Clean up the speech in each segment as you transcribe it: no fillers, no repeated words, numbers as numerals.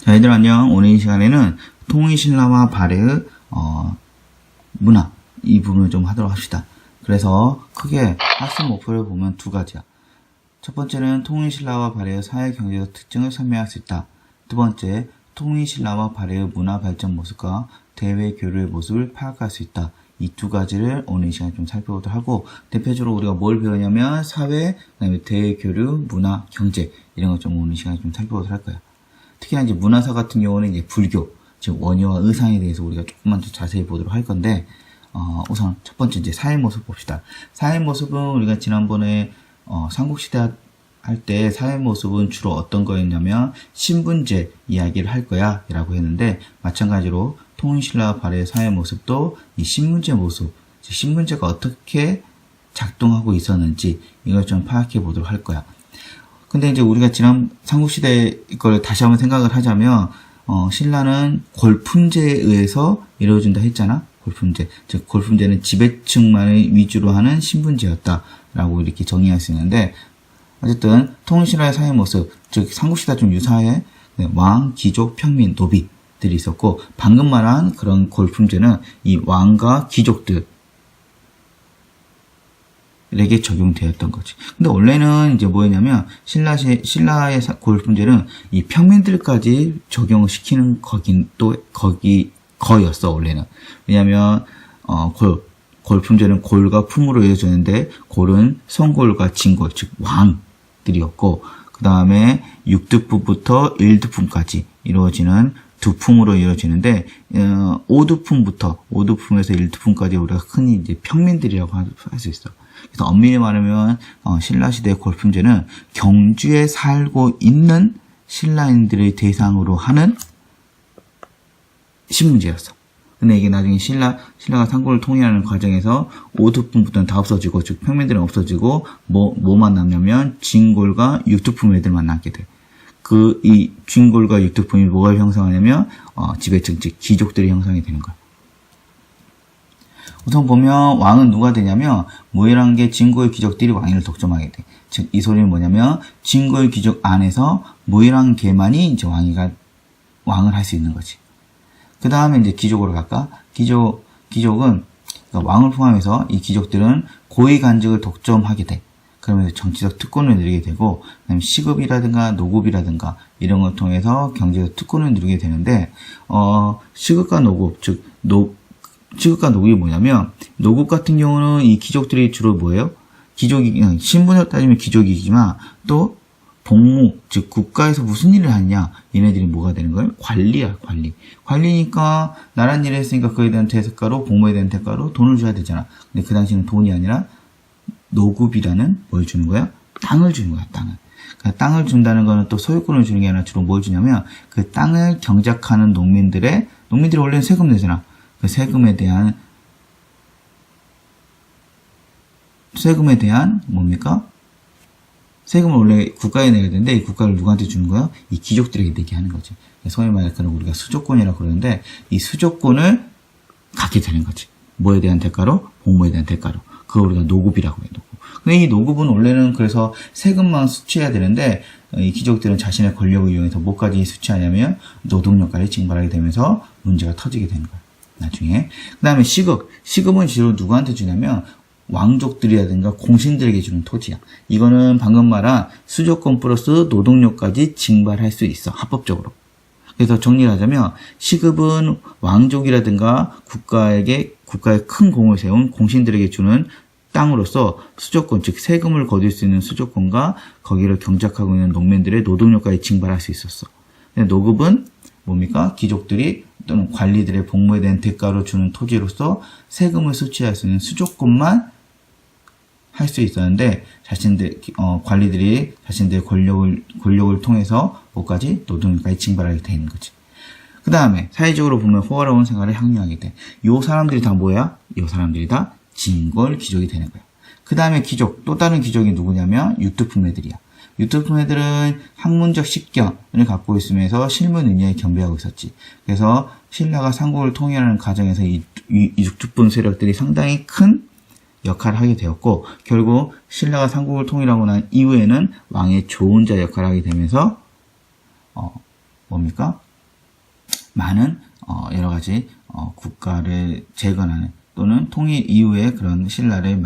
자, 얘들 안녕. 오늘 이 시간에는 통일신라와 발해의 문화 이 부분을 좀 하도록 합시다. 그래서 크게 학습 목표를 보면 두 가지야. 첫 번째는 통일신라와 발해의 사회 경제적 특징을 설명할 수 있다. 두 번째, 통일신라와 발해의 문화 발전 모습과 대외 교류의 모습을 파악할 수 있다. 이 두 가지를 오늘 이 시간에 좀 살펴보도록 하고, 대표적으로 우리가 뭘 배우냐면 사회, 그다음에 대외 교류, 문화, 경제 이런 것 좀 오늘 이 시간에 좀 살펴보도록 할 거야. 특히나 이제 문화사 같은 경우는 이제 불교, 즉 원효와 의상에 대해서 우리가 조금만 더 자세히 보도록 할 건데, 우선 첫 번째 이제 사회 모습 봅시다. 사회 모습은 우리가 지난번에 삼국시대 할 때 사회 모습은 주로 어떤 거였냐면 신분제 이야기를 할 거야 라고 했는데, 마찬가지로 통일신라와 발해의 사회 모습도 이 신분제 모습, 즉 신분제가 어떻게 작동하고 있었는지 이걸 좀 파악해 보도록 할 거야. 근데 이제 우리가 지난 삼국시대 걸 다시 한번 생각을 하자면, 신라는 골품제에 의해서 이루어진다 했잖아? 골품제. 즉, 골품제는 지배층만을 위주로 하는 신분제였다라고 이렇게 정의할 수 있는데, 어쨌든, 통일신라의 사회 모습, 즉, 삼국시대와 좀 유사해, 왕, 귀족, 평민, 노비들이 있었고, 방금 말한 그런 골품제는 이 왕과 귀족들, 에게 적용되었던 거지. 근데 원래는 이제 뭐였냐면, 신라의 골품제는 이 평민들까지 적용을 시키는 거였어, 원래는. 왜냐면, 골품제는 골과 품으로 이어졌는데, 골은 성골과 진골, 즉, 왕들이었고, 그 다음에 6두품부터 1두품까지 이루어지는 두품으로 이루어지는데, 5두품에서 1두품까지 우리가 흔히 이제 평민들이라고 할 수 있어. 그래서 엄밀히 말하면 신라시대의 골품제는 경주에 살고 있는 신라인들을 대상으로 하는 신분제였어. 근데 이게 나중에 신라가 상고를 통일하는 과정에서 5두품부터는 다 없어지고, 즉 평민들은 없어지고 뭐만 남냐면 진골과 6두품 애들만 남게 돼. 이 진골과 6두품이 뭐가 형성하냐면 지배층, 즉 귀족들이 형성이 되는 거야. 우선 보면 왕은 누가 되냐면 무열한계 진골 귀족들이 왕위를 독점하게 돼. 즉 이 소리는 뭐냐면 진골 귀족 안에서 무열한계만이 이제 왕을 할 수 있는 거지. 그 다음에 이제 귀족으로 갈까? 귀족은 그러니까 왕을 포함해서 이 귀족들은 고위 관직을 독점하게 돼. 그러면서 정치적 특권을 누리게 되고, 그다음에 시급이라든가 노급이라든가 이런 걸 통해서 경제적 특권을 누리게 되는데, 시급과 노급, 즉 시급과 노급이 뭐냐면, 노급 같은 경우는 이 귀족들이 주로 뭐예요? 신분으로 따지면 귀족이지만, 또 복무, 즉 국가에서 무슨 일을 하느냐, 얘네들이 뭐가 되는 거예요? 관리야, 관리. 관리니까 나란 일을 했으니까 그에 대한 대가로, 복무에 대한 대가로 돈을 줘야 되잖아. 근데 그 당시는 돈이 아니라 노급이라는 뭘 주는 거야? 땅을 주는 거야, 땅을. 그러니까 땅을 준다는 거는 또 소유권을 주는 게 아니라 주로 뭘 주냐면, 그 땅을 경작하는 농민들이 원래는 세금 내잖아. 그 세금에 대한 뭡니까? 세금을 원래 국가에 내야 되는데, 이 국가를 누구한테 주는 거야? 이 귀족들에게 내게 하는 거지. 소위 말해서 우리가 수조권이라고 그러는데, 이 수조권을 갖게 되는 거지. 뭐에 대한 대가로? 복무에 대한 대가로. 그걸 우리가 노급이라고 해, 노급. 근데 이 노급은 원래는 그래서 세금만 수취해야 되는데, 이 귀족들은 자신의 권력을 이용해서 뭐까지 수취하냐면, 노동력까지 징발하게 되면서 문제가 터지게 되는 거야, 나중에. 그 다음에 시급은 주로 누구한테 주냐면, 왕족들이라든가 공신들에게 주는 토지야. 이거는 방금 말한 수조권 플러스 노동력까지 징발할 수 있어, 합법적으로. 그래서 정리를 하자면, 시급은 왕족이라든가 국가의 큰 공을 세운 공신들에게 주는 땅으로서 수조권, 즉 세금을 거둘 수 있는 수조권과 거기를 경작하고 있는 농민들의 노동력까지 징발할 수 있었어. 근데 노급은 뭡니까? 귀족들이 또는 관리들의 복무에 대한 대가로 주는 토지로서 세금을 수취할 수 있는 수조권만 할 수 있었는데, 관리들이 자신들의 권력을 통해서 뭐까지? 노동력까지 징발하게 되는 거지. 그 다음에 사회적으로 보면 호화로운 생활을 향유하게 돼. 요 사람들이 다 뭐야? 요 사람들이 다 진골 귀족이 되는 거야. 그 다음에 귀족, 또 다른 귀족이 누구냐면 유투품 애들이야. 유투품 애들은 학문적 식견을 갖고 있으면서 실문 능력에 겸비하고 있었지. 그래서 신라가 삼국을 통일하는 과정에서 이 유투품 세력들이 상당히 큰 역할을 하게 되었고, 결국 신라가 삼국을 통일하고 난 이후에는 왕의 조언자 역할을 하게 되면서 뭡니까? 많은 여러 가지 국가를 재건하는 또는 통일 이후에 그런 신라를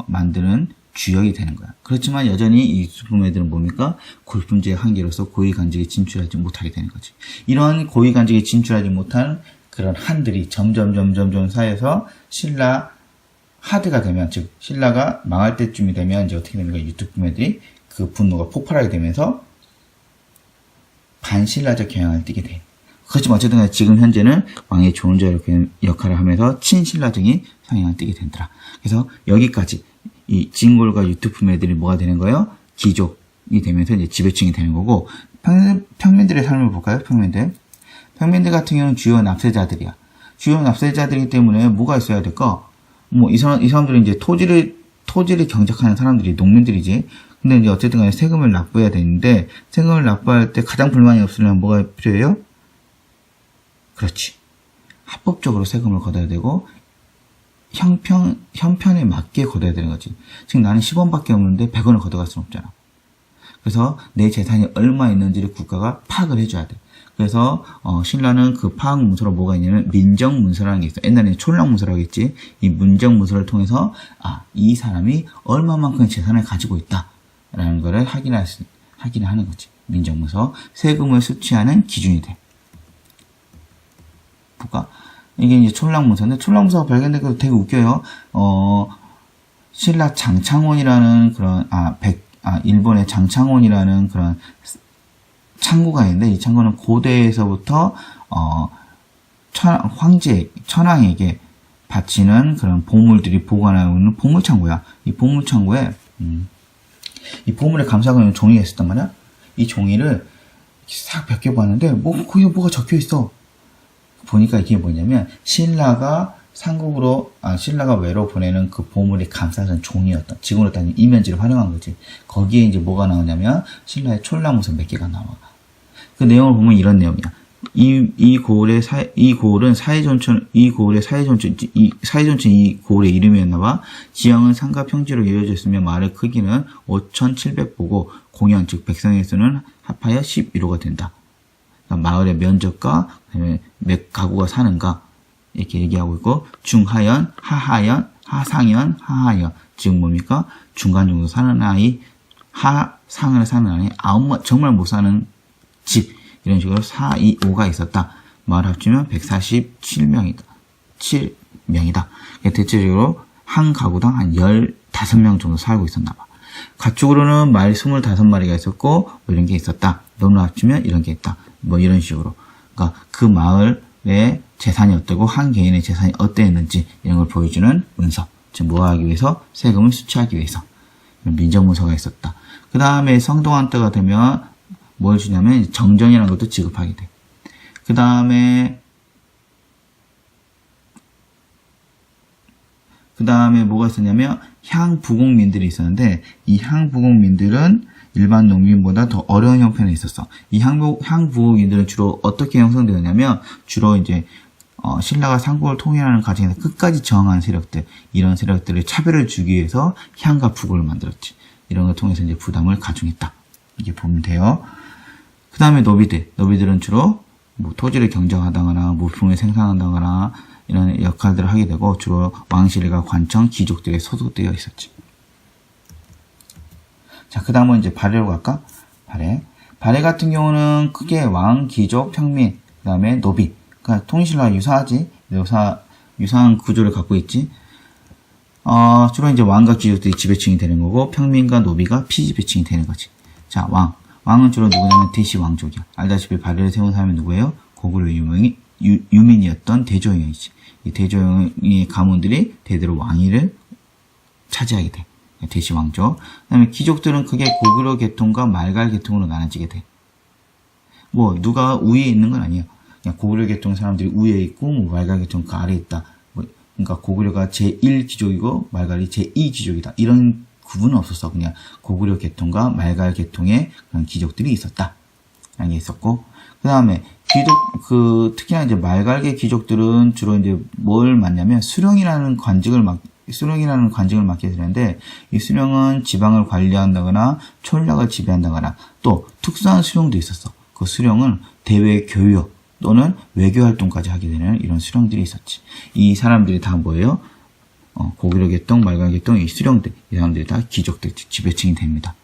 만드는 주역이 되는 거야. 그렇지만 여전히 이 유튜브 애들은 뭡니까? 골품제의 한계로서 고위관직에 진출하지 못하게 되는 거지. 이런 고위관직에 진출하지 못한 그런 한들이 점점 쌓여서 신라 하드가 되면, 즉 신라가 망할 때쯤이 되면 이제 어떻게 됩니까? 유튜브 애들이 그 분노가 폭발하게 되면서 반신라적 경향을 띠게 돼. 그렇지만 어쨌든 간에 지금 현재는 왕의 조언자 역할을 하면서 친신라적인 성향을 띠게 된더라. 그래서 여기까지 이 진골과 유튜브매들이 뭐가 되는 거예요? 귀족이 되면서 이제 지배층이 되는 거고, 평민들의 삶을 볼까요? 평민들 같은 경우는 주요 납세자들이야. 주요 납세자들이기 때문에 뭐가 있어야 될까? 뭐 이 사람들은 이제 토지를 경작하는 사람들이 농민들이지. 근데 이제 어쨌든 간에 세금을 납부해야 되는데, 세금을 납부할 때 가장 불만이 없으려면 뭐가 필요해요? 그렇지. 합법적으로 세금을 걷어야 되고, 형편에 맞게 걷어야 되는 거지. 지금 나는 10원밖에 없는데 100원을 걷어갈 수는 없잖아. 그래서 내 재산이 얼마 있는지를 국가가 파악을 해줘야 돼. 그래서 신라는 그 파악 문서로 뭐가 있냐면 민정문서라는 게 있어. 옛날에는 촌락문서라고 했지. 이 문정문서를 통해서 이 사람이 얼마만큼 재산을 가지고 있다라는 거를 확인하는 거지. 민정문서. 세금을 수취하는 기준이 돼. 볼까? 이게 이제 촌락문서인데, 촌락문서가 발견된 것도 되게 웃겨요. 신라 장창원이라는 그런, 일본의 장창원이라는 그런 창구가 있는데, 이 창구는 고대에서부터, 천황에게 바치는 그런 보물들이 보관하고 있는 보물창고야. 이 보물창고에, 이 보물에 감싸고 있는 종이가 있었단 말이야? 이 종이를 싹 벗겨봤는데, 거기에 뭐가 적혀 있어. 보니까 이게 뭐냐면, 신라가 외로 보내는 그 보물이 감싸진 종이었던, 지금으로 따지면 이면지를 활용한 거지. 거기에 이제 뭐가 나오냐면, 신라의 촌락문서 몇 개가 나와. 그 내용을 보면 이런 내용이야. 이 고을의 사회존촌 이 고을의 이름이었나봐. 지형은 산과 평지로 이루어져 있으며 마을의 크기는 5,700보고 공연, 즉 백성의 수는 합하여 11호가 된다. 그러니까 마을의 면적과 그다음에 몇 가구가 사는가 이렇게 얘기하고 있고, 중하연, 하하연, 하상연, 하하연, 즉 뭡니까? 중간 정도 사는 아이, 하상을 사는 아이, 정말 못 사는 집, 이런 식으로 4, 2, 5가 있었다. 마을 합치면 147명이다. 7명이다. 대체적으로 한 가구당 한 15명 정도 살고 있었나 봐. 가축으로는 말 25마리가 있었고, 뭐 이런 게 있었다. 너로 합치면 이런 게 있다. 뭐 이런 식으로. 그러니까 그 마을의 재산이 어떠고 한 개인의 재산이 어땠는지 이런 걸 보여주는 문서. 즉 뭐 하기 위해서? 세금을 수취하기 위해서. 민정문서가 있었다. 그 다음에 성동안 때가 되면 뭘 주냐면 정전이라는 것도 지급하게 돼. 그 다음에 뭐가 있었냐면 향부공민들이 있었는데, 이 향부공민들은 일반 농민보다 더 어려운 형편에 있었어. 이 향부공민들은 주로 어떻게 형성되었냐면, 주로 이제 신라가 삼국을 통일하는 과정에서 끝까지 저항하는 세력들, 이런 세력들을 차별을 주기 위해서 향과 부고를 만들었지. 이런 걸 통해서 이제 부담을 가중했다. 이게 보면 돼요. 그 다음에 노비들은 주로 뭐 토지를 경작하다거나 물품을 생산한다거나 이런 역할들을 하게 되고, 주로 왕실과 관청, 귀족들에 소속되어 있었지. 자, 그 다음은 이제 발해로 갈까? 발해 같은 경우는 크게 왕, 귀족, 평민, 그 다음에 노비. 그러니까 통일신라와 유사하지. 유사한 구조를 갖고 있지. 주로 이제 왕과 귀족들이 지배층이 되는 거고, 평민과 노비가 피지배층이 되는 거지. 자, 왕은 주로 누구냐면 대시왕족이야. 알다시피 발해를 세운 사람이 누구예요? 고구려 유민이었던 대조영이지. 이 대조영의 가문들이 대대로 왕위를 차지하게 돼. 대시왕족. 그 다음에 귀족들은 크게 고구려 계통과 말갈 계통으로 나눠지게 돼. 뭐 누가 우위에 있는 건 아니야. 그냥 고구려 계통 사람들이 위에 있고, 뭐 말갈 계통 그 아래에 있다. 그러니까 고구려가 제1귀족이고 말갈이 제2귀족이다. 이런 구분은 없었어. 그냥 고구려 계통과 말갈 계통의 그런 귀족들이 있었다. 라는 게 있었고, 그 다음에 특히나 이제 말갈계 귀족들은 주로 이제 뭘 맡냐면 수령이라는 관직을 맡게 되는데, 이 수령은 지방을 관리한다거나 촌락을 지배한다거나 또 특수한 수령도 있었어. 그 그 수령은 대외 교역 또는 외교 활동까지 하게 되는 이런 수령들이 있었지. 이 사람들이 다 뭐예요? 고구려 계통, 말관 계통, 이 수령들, 이 사람들이 다 귀족들, 지배층이 됩니다.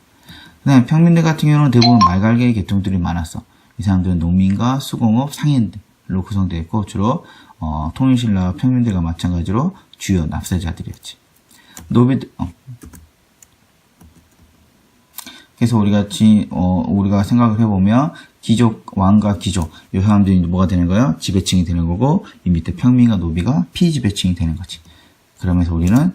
그 다음에 평민들 같은 경우는 대부분 말갈계 계통들이 많았어. 이 사람들은 농민과 수공업, 상인들로 구성되어 있고, 주로, 통일신라와 평민들과 마찬가지로 주요 납세자들이었지. 그래서 우리가 생각을 해보면, 왕과 귀족, 이 사람들이 뭐가 되는 거예요? 지배층이 되는 거고, 이 밑에 평민과 노비가 피지배층이 되는 거지. 그러면서 우리는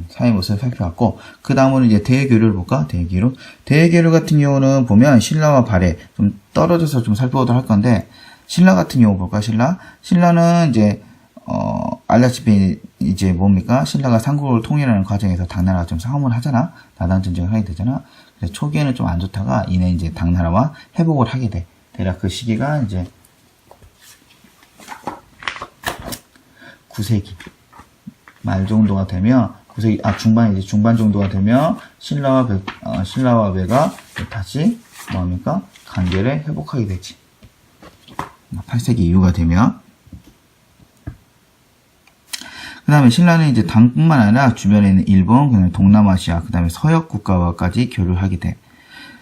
사회 모습을 살펴봤고, 그 다음으로 이제 대외교류를 볼까? 대외교류 같은 경우는 보면 신라와 발해 좀 떨어져서 좀 살펴보도록 할 건데, 신라 같은 경우 볼까? 신라는 이제 알다시피 이제 뭡니까? 신라가 삼국을 통일하는 과정에서 당나라가 좀 싸움을 하잖아. 나당 전쟁을 하게 되잖아. 그래서 초기에는 좀 안 좋다가 이내 이제 당나라와 회복을 하게 돼. 대략 그 시기가 이제 9세기 말 정도가 되면, 9세기 중반 정도가 되면 신라와 배가 다시 뭡니까? 관계를 회복하게 되지. 8세기 이후가 되면. 그 다음에 신라는 이제 당뿐만 아니라 주변에 있는 일본, 그다음에 동남아시아, 그 다음에 서역 국가와까지 교류를 하게 돼.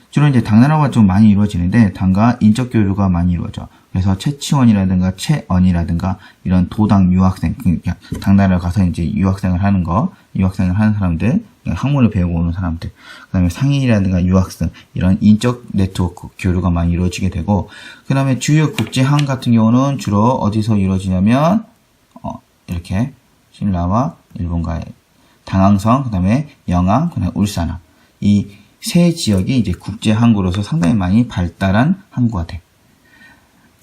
주로 이제 당나라와 좀 많이 이루어지는데, 당과 인적 교류가 많이 이루어져. 그래서 최치원이라든가 최언이라든가 이런 도당 유학생, 그러니까 당나라에 가서 이제 유학생을 하는 사람들, 학문을 배우고 오는 사람들, 그 다음에 상인이라든가 유학생, 이런 인적 네트워크 교류가 많이 이루어지게 되고, 그 다음에 주요 국제항 같은 경우는 주로 어디서 이루어지냐면, 이렇게 신라와 일본과의 당항성, 그 다음에 영항, 그 다음에 울산항. 이 세 지역이 이제 국제 항구로서 상당히 많이 발달한 항구가 돼.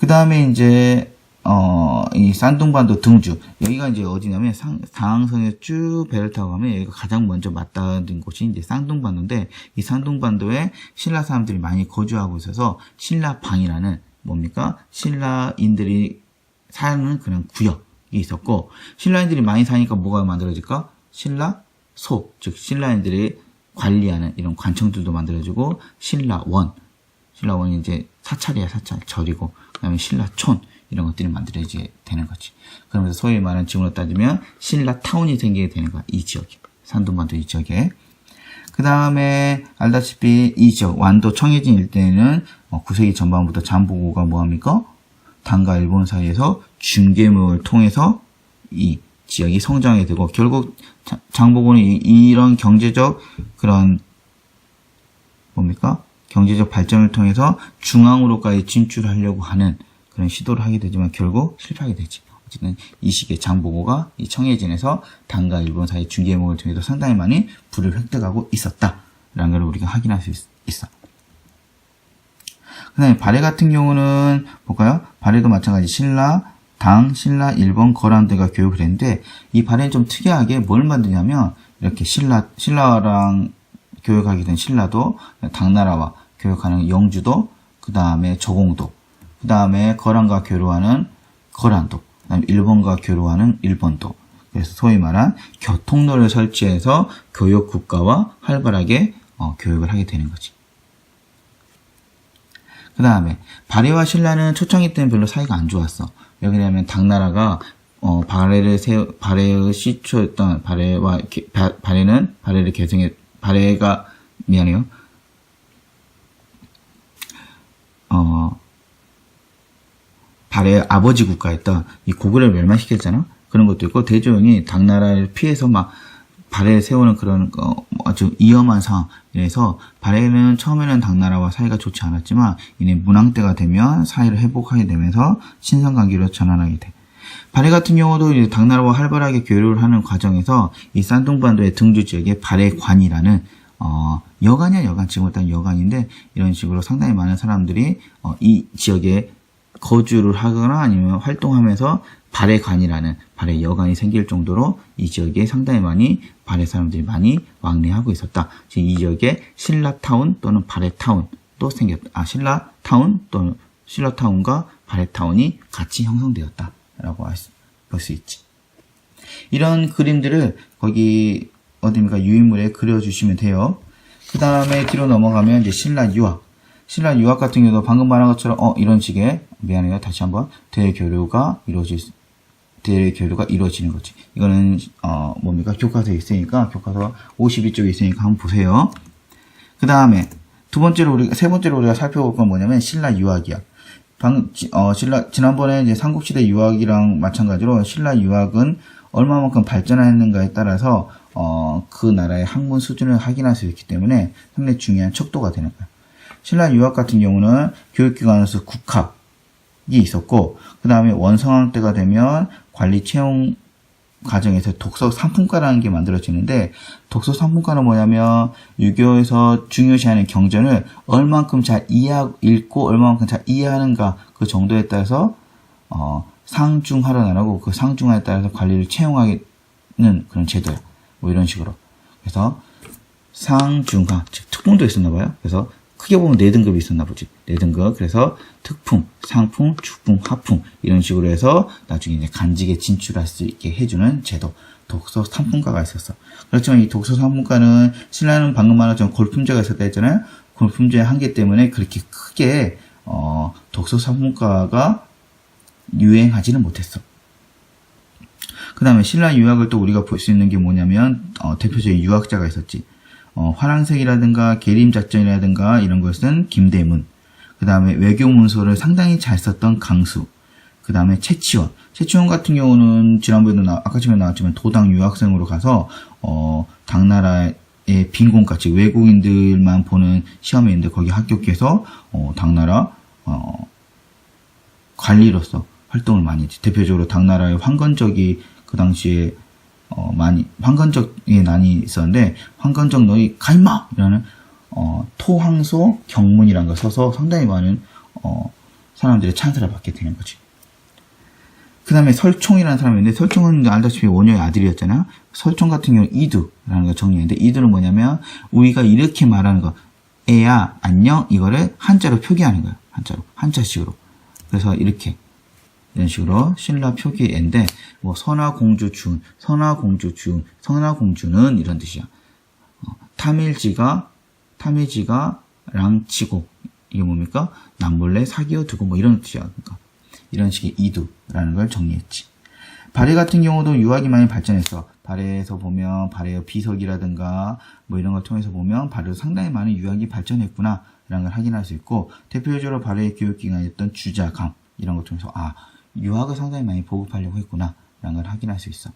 그 다음에 이제, 이 산둥반도 등주. 여기가 이제 어디냐면 당항성에 쭉 배를 타고 가면 여기가 가장 먼저 맞닿은 곳이 이제 산둥반도인데, 이 산둥반도에 신라 사람들이 많이 거주하고 있어서 신라방이라는 뭡니까? 신라인들이 사는 그런 구역이 있었고, 신라인들이 많이 사니까 뭐가 만들어질까? 신라소, 즉 신라인들이 관리하는 이런 관청들도 만들어지고, 신라원이 이제 사찰이야, 사찰, 절이고, 그 다음에 신라촌, 이런 것들이 만들어지게 되는 거지. 그러면서 소위 말하는 지금으로 따지면 신라타운이 생기게 되는 거야, 이 지역에. 산둥반도 이 지역에. 그 다음에 알다시피 이 지역, 완도 청해진 일대에는 9세기 전반부터 장보고가 뭐합니까? 당과 일본 사이에서 중개무역을 통해서 이 지역이 성장하게 되고, 결국 장보고는 이런 경제적 그런 경제적 발전을 통해서 중앙으로까지 진출하려고 하는 그런 시도를 하게 되지만 결국 실패하게 되지. 어쨌든 이 시기에 장보고가 이 청해진에서 당과 일본 사이 중개무역을 통해서 상당히 많이 부를 획득하고 있었다라는 걸 우리가 확인할 수 있어. 그 다음에 발해 같은 경우는 볼까요? 발해도 마찬가지 신라, 당, 신라, 일본, 거란들과 교육을 했는데, 이 발해는 좀 특이하게 뭘 만드냐면, 이렇게 신라랑 교육하게 된 신라도, 당나라와 교육하는 영주도, 그 다음에 조공도, 그 다음에 거란과 교류하는 거란도, 그 다음에 일본과 교류하는 일본도. 그래서 소위 말한 교통로를 설치해서 교육 국가와 활발하게 교육을 하게 되는 거지. 그 다음에 발해와 신라는 초창기 때는 별로 사이가 안 좋았어. 왜 그러냐면 당나라가 발해의 시초였던 발해의 아버지 국가였던 이 고구려를 멸망시켰잖아. 그런 것도 있고, 대조영이 당나라를 피해서 막 발해를 세우는 그런 아주 위험한 상황에서 발해는 처음에는 당나라와 사이가 좋지 않았지만 이내 문왕 때가 되면 사이를 회복하게 되면서 친선관계로 전환하게 돼. 발해 같은 경우도 이제 당나라와 활발하게 교류를 하는 과정에서 이 산둥반도의 등주 지역에 발해관이라는 여관, 지금 일단 여관인데, 이런 식으로 상당히 많은 사람들이 이 지역에 거주를 하거나 아니면 활동하면서 발해관이라는 발해 여관이 생길 정도로 이 지역에 상당히 많이 발해 사람들이 많이 왕래하고 있었다. 즉 이 지역에 신라타운 또는 발해타운도 생겼다. 신라타운 또는 신라타운과 발해타운이 같이 형성되었다라고 볼 수 있지. 이런 그림들을 거기 어디입니까? 유인물에 그려주시면 돼요. 그 다음에 뒤로 넘어가면 이제 신라 유학. 신라 유학 같은 경우도 방금 말한 것처럼 이런 식의 미안해요. 다시 한번 대교류가 이루어지는 거지. 이거는 뭡니까? 교과서에 있으니까 교과서 52쪽에 있으니까 한번 보세요. 그 다음에 세 번째로 우리가 살펴볼 건 뭐냐면 신라 유학이야. 지난번에 이제 삼국시대 유학이랑 마찬가지로 신라 유학은 얼마만큼 발전했는가에 따라서 그 나라의 학문 수준을 확인할 수 있기 때문에 상당히 중요한 척도가 되는 거야. 신라 유학 같은 경우는 교육기관으로서 국학이 있었고, 그 다음에 원성왕 때가 되면 관리 채용 과정에서 독서 상품과라는 게 만들어지는데, 독서 상품과는 뭐냐면 유교에서 중요시하는 경전을 얼만큼 잘 읽고 얼마만큼 잘 이해하는가 그 정도에 따라서 상중하로 나누고 그 상중하에 따라서 관리를 채용하는 그런 제도야. 뭐 이런 식으로. 그래서 상중하, 즉 특풍도 있었나 봐요. 그래서 크게 보면 4등급이 있었나 보지. 4등급. 그래서 특풍, 상풍, 주풍, 하풍 이런 식으로 해서 나중에 이제 간직에 진출할 수 있게 해주는 제도. 독서 상품과가 있었어. 그렇지만 이 독서 상품과는 신라는 방금 말했던 골품제가 있었다 했잖아요. 골품제의 한계 때문에 그렇게 크게 독서 상품과가 유행하지는 못했어. 그 다음에 신라 유학을 또 우리가 볼 수 있는 게 뭐냐면 대표적인 유학자가 있었지. 화랑색이라든가 계림작전이라든가 이런 걸 쓴 김대문, 그 다음에 외교문서를 상당히 잘 썼던 강수, 그 다음에 채치원 같은 경우는 지난번에도 아까 전에 나왔지만 도당 유학생으로 가서 당나라의 빈곤가, 즉 외국인들만 보는 시험이 있는데 거기 합격해서 당나라 관리로서 활동을 많이 했지. 대표적으로 당나라의 황건적이 그 당시에 황건적이 난이 있었는데, 황건적 너희 가임마! 이라는, 토황소 경문이라는 걸 써서 상당히 많은, 사람들의 찬사를 받게 되는 거지. 그 다음에 설총이라는 사람이 있는데, 설총은 알다시피 원효의 아들이었잖아요. 설총 같은 경우는 이두라는 걸 정리했는데, 이두는 뭐냐면, 우리가 이렇게 말하는 거, 애야, 안녕, 이거를 한자로 표기하는 거예요. 한자식으로. 그래서 이렇게. 이런 식으로 신라 표기인데, 뭐 선화공주춘, 선화공주는 이런 뜻이야. 탐일지가 랑치고, 이게 뭡니까? 남몰래 사귀어 두고 뭐 이런 뜻이야. 그러니까 이런 식의 이두라는 걸 정리했지. 발해 같은 경우도 유학이 많이 발전했어. 발해에서 보면 발해의 비석이라든가 뭐 이런 걸 통해서 보면 발해도 상당히 많은 유학이 발전했구나 라는 걸 확인할 수 있고, 대표적으로 발해의 교육기관이었던 주자강 이런 걸 통해서 유학을 상당히 많이 보급하려고 했구나 라는 걸 확인할 수 있어.